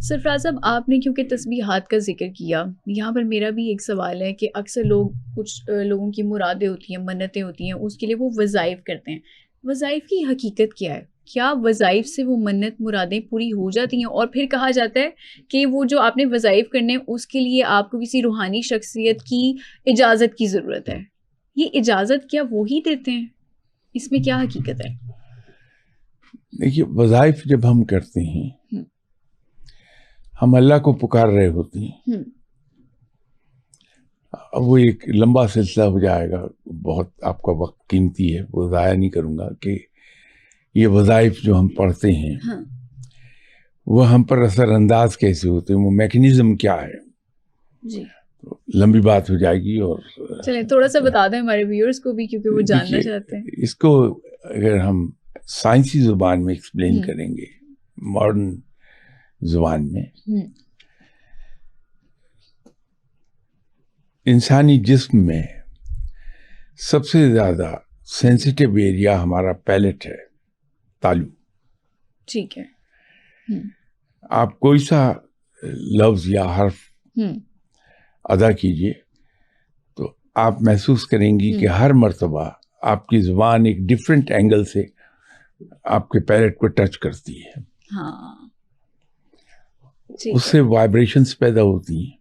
سرفراز صاحب، آپ نے کیونکہ تسبیحات کا ذکر کیا، یہاں پر میرا بھی ایک سوال ہے کہ اکثر کچھ لوگوں کی مرادیں ہوتی ہیں، منتیں ہوتی ہیں، اس کے لیے وہ وظائف کرتے ہیں. وظائف کی حقیقت کیا ہے؟ کیا وظائف سے وہ منت مرادیں پوری ہو جاتی ہیں؟ اور پھر کہا جاتا ہے کہ وہ جو آپ نے وظائف کرنے اس کے لیے آپ کو کسی روحانی شخصیت کی اجازت کی ضرورت ہے. یہ اجازت کیا وہی دیتے ہیں؟ اس میں کیا حقیقت ہے؟ دیکھیے، وظائف جب ہم کرتے ہیں ہم اللہ کو پکار رہے ہوتے ہیں. اب وہ ایک لمبا سلسلہ ہو جائے گا، بہت آپ کا وقت قیمتی ہے، وہ ضائع نہیں کروں گا کہ یہ وظائف جو ہم پڑھتے ہیں وہ ہم پر اثر انداز کیسے ہوتے ہیں، وہ میکینزم کیا ہے. جی لمبی بات ہو جائے گی، اور چلیں تھوڑا سا بتا دیں ہمارے ویورز کو بھی، کیونکہ وہ جاننا چاہتے ہیں. اس کو اگر ہم سائنسی زبان میں ایکسپلین کریں گے، ماڈرن زبان میں، انسانی جسم میں سب سے زیادہ سینسیٹیو ایریا ہمارا پیلٹ ہے، تالو. ٹھیک ہے. آپ کوئی سا لفظ یا حرف ادا کیجئے تو آپ محسوس کریں گی کہ ہر مرتبہ آپ کی زبان ایک ڈفرینٹ اینگل سے آپ کے پیلٹ کو ٹچ کرتی ہے. اس سے وائبریشنز پیدا ہوتی ہیں،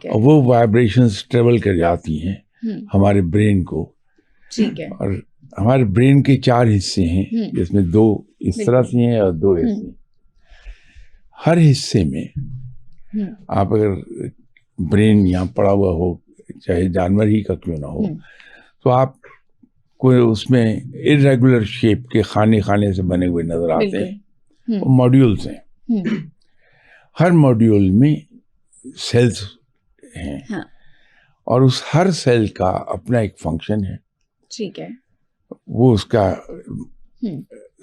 اور وہ وائبریشنز ٹریول کر جاتی ہیں ہمارے برین کو. اور ہمارے برین کے 4 حصے ہیں، جس میں 2 اس طرح سے ہیں اور 2 ایسے ہیں. ہر حصے میں آپ اگر برین یہاں پڑا ہوا ہو، چاہے جانور ہی کا کیوں نہ ہو، تو آپ کو اس میں ارریگولر شیپ کے خانے سے بنے ہوئے نظر آتے ہیں. وہ ماڈیولز ہیں. ہر ماڈیول میں سیلز ہیں، اور اس ہر سیل کا اپنا ایک فنکشن ہے. ٹھیک ہے. وہ اس کا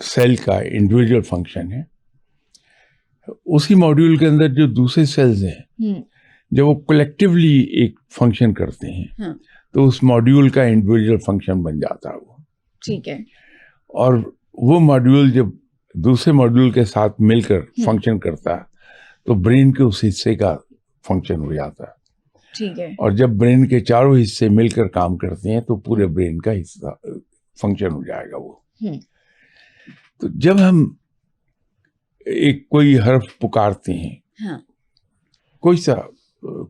سیل کا انڈیویجول فنکشن ہے. اسی ماڈیول کے اندر جو دوسرے سیلز ہیں، جب وہ کلیکٹیولی ایک فنکشن کرتے ہیں تو اس ماڈیول کا انڈیویجول فنکشن بن جاتا ہے وہ. ٹھیک ہے. اور وہ ماڈیول جب دوسرے ماڈیول کے ساتھ مل کر فنکشن کرتا ہے تو برین کے اس حصے کا فنکشن ہو جاتا ہے. ٹھیک ہے. اور جب برین کے چاروں حصے مل کر کام کرتے ہیں تو پورے برین کا حصہ فنکشن ہو جائے گا وہ. تو جب ہم ایک کوئی حرف پکارتے ہیں، کوئی سا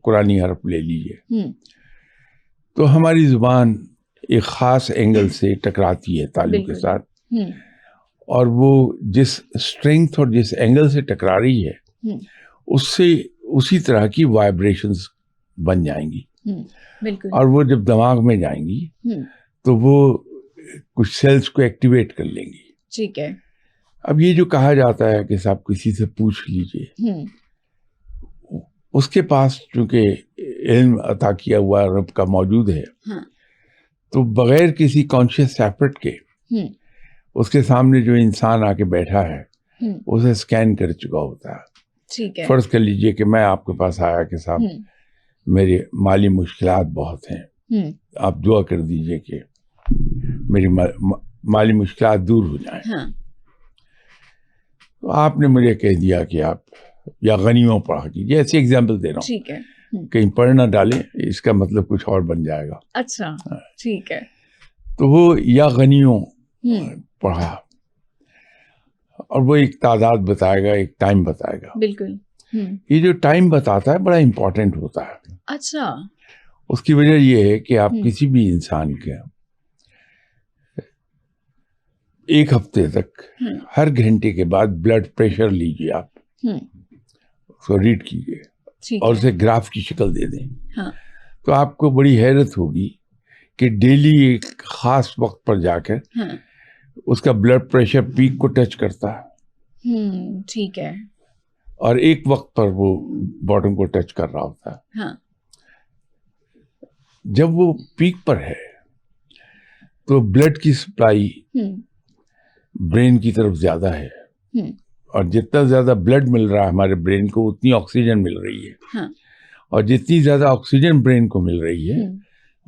قرآنی حرف لے لیجیے، تو ہماری زبان ایک خاص اینگل سے ٹکراتی ہے تالو کے ساتھ، اور وہ جس اسٹرینگتھ اور جس اینگل سے ٹکرا رہی ہے اس سے اسی طرح کی وائبریشنز بن جائیں گی. اور وہ جب دماغ میں جائیں گی تو وہ کچھ سیلز کو ایکٹیویٹ کر لیں گی. ٹھیک ہے. اب یہ جو کہا جاتا ہے کہ صاحب کسی سے پوچھ لیجئے، اس کے پاس چونکہ علم عطا کیا ہوا رب کا موجود ہے، تو بغیر کسی کانشیس ایفرٹ کے اس کے سامنے جو انسان آ کے بیٹھا ہے اسے اسکین کر چکا ہوتا ہے. ٹھیک ہے. فرض کر لیجئے کہ میں آپ کے پاس آیا کہ صاحب میرے مالی مشکلات بہت ہیں، آپ دعا کر دیجئے کہ میری مالی مشکلات دور ہو جائیں. تو آپ نے مجھے کہہ دیا کہ آپ یا غنیوں پڑھا کیجیے، ایسی ایگزامپل دے رہا ہوں. ٹھیک ہے. کہیں پڑھ نہ ڈالیں، اس کا مطلب کچھ اور بن جائے گا. اچھا. ٹھیک ہے. تو وہ یا غنیوں پڑھا، اور وہ ایک تعداد بتائے گا، ایک ٹائم بتائے گا. بالکل. یہ جو ٹائم بتاتا ہے بڑا امپورٹنٹ ہوتا ہے. اچھا. اس کی وجہ یہ ہے کہ آپ کسی بھی انسان کے 1 ہفتے تک ہر گھنٹے کے بعد بلڈ پریشر لیجیے، آپ اس کو ریڈ کیجیے اور اسے گراف کی شکل دے دیں. تو آپ کو بڑی حیرت ہوگی کہ ڈیلی ایک خاص وقت پر جا کر اس کا بلڈ پریشر پیک کو ٹچ کرتا ہے. ٹھیک ہے. اور ایک وقت پر وہ باٹم کو ٹچ کر رہا ہوتا ہے. جب وہ پیک پر ہے تو بلڈ کی سپلائی برین کی طرف زیادہ ہے، اور جتنا زیادہ بلڈ مل رہا ہے ہمارے برین کو اتنی آکسیجن مل رہی ہے. اور جتنی زیادہ آکسیجن برین کو مل رہی ہے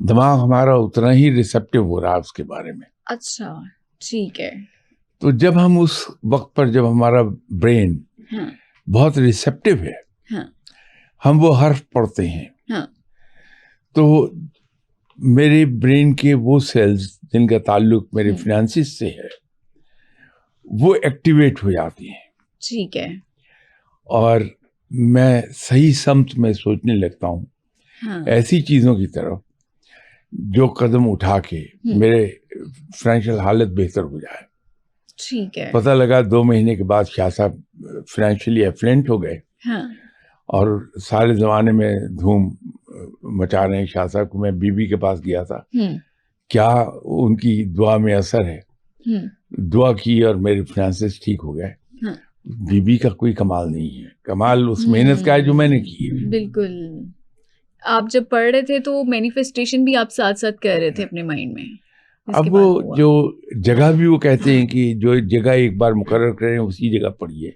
دماغ ہمارا اتنا ہی ریسپٹیو ہو رہا ہے اس کے بارے میں. اچھا. ٹھیک ہے. تو جب ہم اس وقت پر جب ہمارا برین بہت ریسیپٹیو ہے. ہاں. ہم وہ حرف پڑھتے ہیں. ہاں. تو میرے برین کے وہ سیلز جن کا تعلق میرے فنانسز سے ہے وہ ایکٹیویٹ ہو جاتی ہیں. ٹھیک ہے. اور میں صحیح سمت میں سوچنے لگتا ہوں ایسی چیزوں کی طرف جو قدم اٹھا کے میرے فائنینشیل حالت بہتر ہو جائے. ٹھیک ہے. پتہ لگا 2 مہینے کے بعد شاہ صاحب فائنینشیلی ایفلینٹ ہو گئے. ہاں. اور سارے زمانے میں دھوم مچا رہے ہیں شاہ صاحب کو. میں بی بی کے پاس گیا تھا. کیا ان کی دعا میں اثر ہے. دعا کی اور میرے فائنینسز ٹھیک ہو گئے. بی بی کا کوئی کمال نہیں ہے, کمال اس محنت کا ہے جو میں نے کی ہے. بالکل. آپ جب پڑھ رہے تھے تو مینیفیسٹیشن بھی آپ ساتھ ساتھ کر رہے تھے اپنے مائنڈ میں. اب وہ جو جگہ بھی وہ کہتے ہیں کہ جو جگہ ایک بار مقرر کریں اسی جگہ پڑھیے,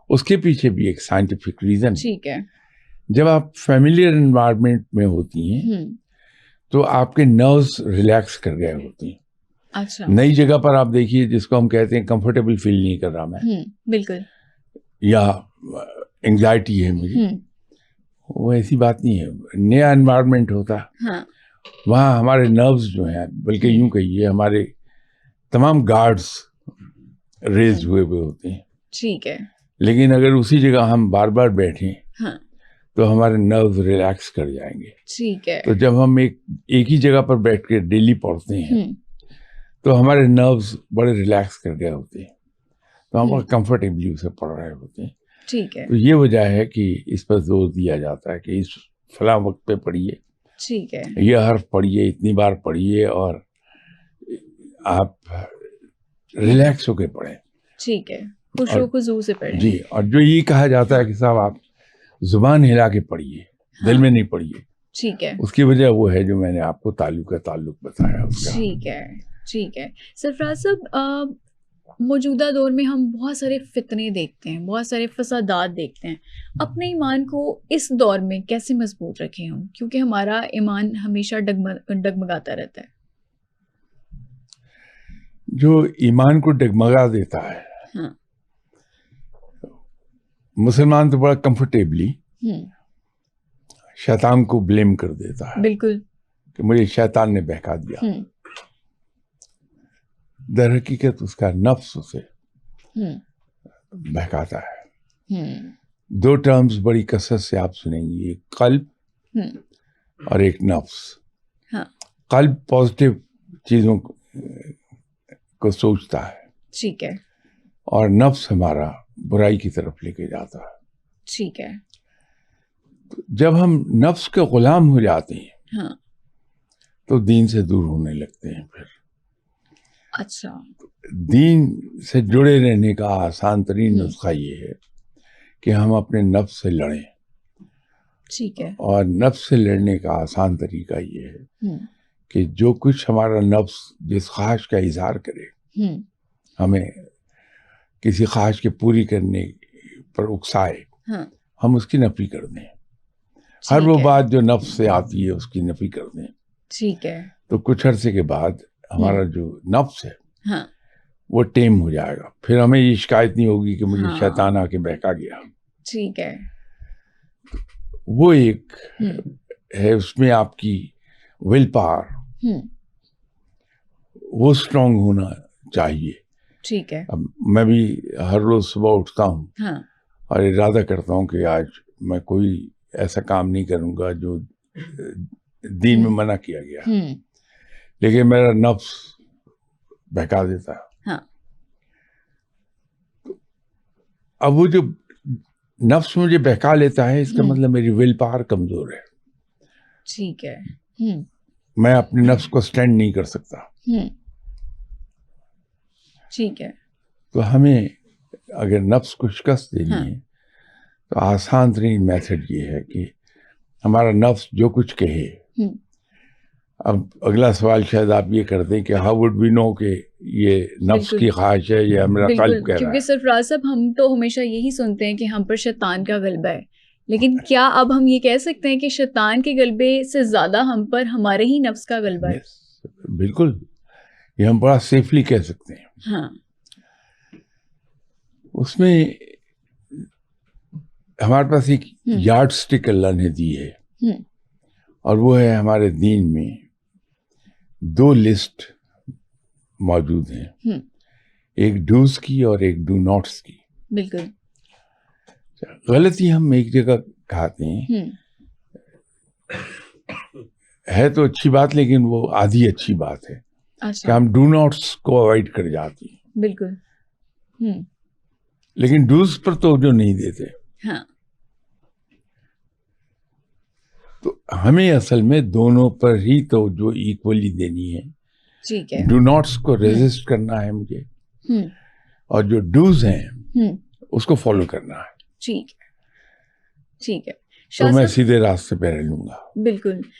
اس کے پیچھے بھی ایک سائنٹیفک ریزن. ٹھیک ہے. جب آپ فیملیئر انوائرمنٹ میں ہوتی ہیں تو آپ کے نروز ریلیکس کر گئے ہوتے ہیں. اچھا. نئی جگہ پر آپ دیکھیے جس کو ہم کہتے ہیں کمفرٹیبل فیل نہیں کر رہا میں, بالکل, یا انگزائٹی ہے مجھے, وہ ایسی بات نہیں ہے. نیا انوائرمنٹ ہوتا وہاں ہمارے نروز جو ہیں, بلکہ یوں کہیے ہمارے تمام گارڈز ریز ہوئے ہوتے ہیں. ٹھیک ہے. لیکن اگر اسی جگہ ہم بار بار بیٹھیں تو ہمارے نروز ریلیکس کر جائیں گے. ٹھیک ہے. تو جب ہم ایک ہی جگہ پر بیٹھ کے ڈیلی پڑھتے ہیں تو ہمارے نروز بڑے ریلیکس کر گئے ہوتے ہیں, تو ہم بڑا کمفرٹیبلی اسے پڑھ رہے ہوتے ہیں. ٹھیک ہے. تو یہ وجہ ہے کہ اس پر زور دیا جاتا ہے کہ اس فلاں وقت پہ پڑھیے, ٹھیک ہے, یہ حرف پڑھیے, اتنی بار پڑھیے اور آپ ریلیکس ہو کے پڑھیں. ٹھیک ہے, خوش و خضوع سے پڑھیں. جی. اور جو یہ کہا جاتا ہے کہ صاحب آپ زبان ہلا کے پڑھیے, دل میں نہیں پڑھیے. ٹھیک ہے. اس کی وجہ وہ ہے جو میں نے آپ کو تعلق بتایا اس کا. ٹھیک ہے. ٹھیک ہے. سرفراز صاحب, موجودہ دور میں ہم بہت سارے فتنے دیکھتے ہیں, بہت سارے فسادات دیکھتے ہیں. اپنے ایمان کو اس دور میں کیسے مضبوط رکھیں ہم, کیونکہ ہمارا ایمان ہمیشہ ڈگمگاتا رہتا ہے. جو ایمان کو ڈگمگا دیتا ہے, مسلمان تو بڑا کمفرٹیبلی شیطان کو بلیم کر دیتا ہے. بالکل, کہ مجھے شیطان نے بہکا دیا. در حقیقت اس کا نفس اسے بہکاتا ہے. 2 ٹرمز بڑی کثرت سے آپ سنیں گی, ایک قلب اور ایک نفس. قلب پازیٹیو چیزوں کو سوچتا ہے. ٹھیک ہے. اور نفس ہمارا برائی کی طرف لے کے جاتا ہے. ٹھیک ہے. جب ہم نفس کے غلام ہو جاتے ہیں تو دین سے دور ہونے لگتے ہیں. پھر اچھا, دین سے جڑے رہنے کا آسان ترین نسخہ یہ ہے کہ ہم اپنے نفس سے لڑیں. ٹھیک ہے. اور نفس سے لڑنے کا آسان طریقہ یہ ہے کہ جو کچھ ہمارا نفس جس خواہش کا اظہار کرے, ہمیں کسی خواہش کے پوری کرنے پر اکسائے, ہم اس کی نفی کر دیں. ہر وہ بات جو نفس سے آتی ہے اس کی نفی کر دیں. ٹھیک ہے. تو کچھ عرصے کے بعد ہمارا جو نفس ہے وہ ٹیم ہو جائے گا. پھر ہمیں یہ شکایت نہیں ہوگی کہ مجھے شیطان آ کے بہکا گیا. ٹھیک ہے. وہ ایک ہے, اس میں آپ کی ول پاور وہ اسٹرانگ ہونا چاہیے. ٹھیک ہے. اب میں بھی ہر روز صبح اٹھتا ہوں اور ارادہ کرتا ہوں کہ آج میں کوئی ایسا کام نہیں کروں گا جو دین میں منع کیا گیا, لیکن میرا نفس بہکا دیتا ہے. اب وہ جو نفس مجھے بہکا لیتا ہے, اس کا مطلب میری ول پاور کمزور ہے. ٹھیک ہے. میں اپنے نفس کو سٹینڈ نہیں کر سکتا. ٹھیک ہے. تو ہمیں اگر نفس کو شکست دینی ہے تو آسان ترین میتھڈ یہ ہے کہ ہمارا نفس جو کچھ کہے. اب اگلا سوال شاید آپ یہ کر دیں کہ ہاؤ وڈ وی نو کہ یہ نفس کی خواہش ہے یا میرا قلب کہہ رہا ہے. کیونکہ سرفراز صاحب ہم تو ہمیشہ یہی سنتے ہیں کہ ہم پر شیطان کا غلبہ ہے, لیکن کیا اب ہم یہ کہہ سکتے ہیں کہ شیطان کے غلبے سے زیادہ ہم پر ہمارے ہی نفس کا غلبہ ہے؟ بالکل, یہ ہم بڑا سیفلی کہہ سکتے ہیں. اس میں ہمارے پاس ایک یارڈ سٹک اللہ نے دی ہے اور وہ ہے ہمارے دین میں 2 لسٹ موجود ہیں، ایک ڈوز کی اور ایک ڈو ناٹس کی. بالکل. غلطی ہم ایک جگہ کھاتے ہیں، ہے تو اچھی بات لیکن وہ آدھی اچھی بات ہے کہ ہم ڈو ناٹس کو اوائڈ کر جاتے ہیں. بالکل. لیکن ڈوز پر توجہ نہیں دیتے. ہاں. تو ہمیں اصل میں دونوں پر ہی توجہ ایکولی دینی ہے. ٹھیک ہے. ڈو ناٹس کو ریزسٹ کرنا ہے مجھے اور جو ڈوز ہیں اس کو فالو کرنا ہے. ٹھیک ہے. ٹھیک ہے. تو میں سیدھے راستے پہ رہ لوں گا. بالکل.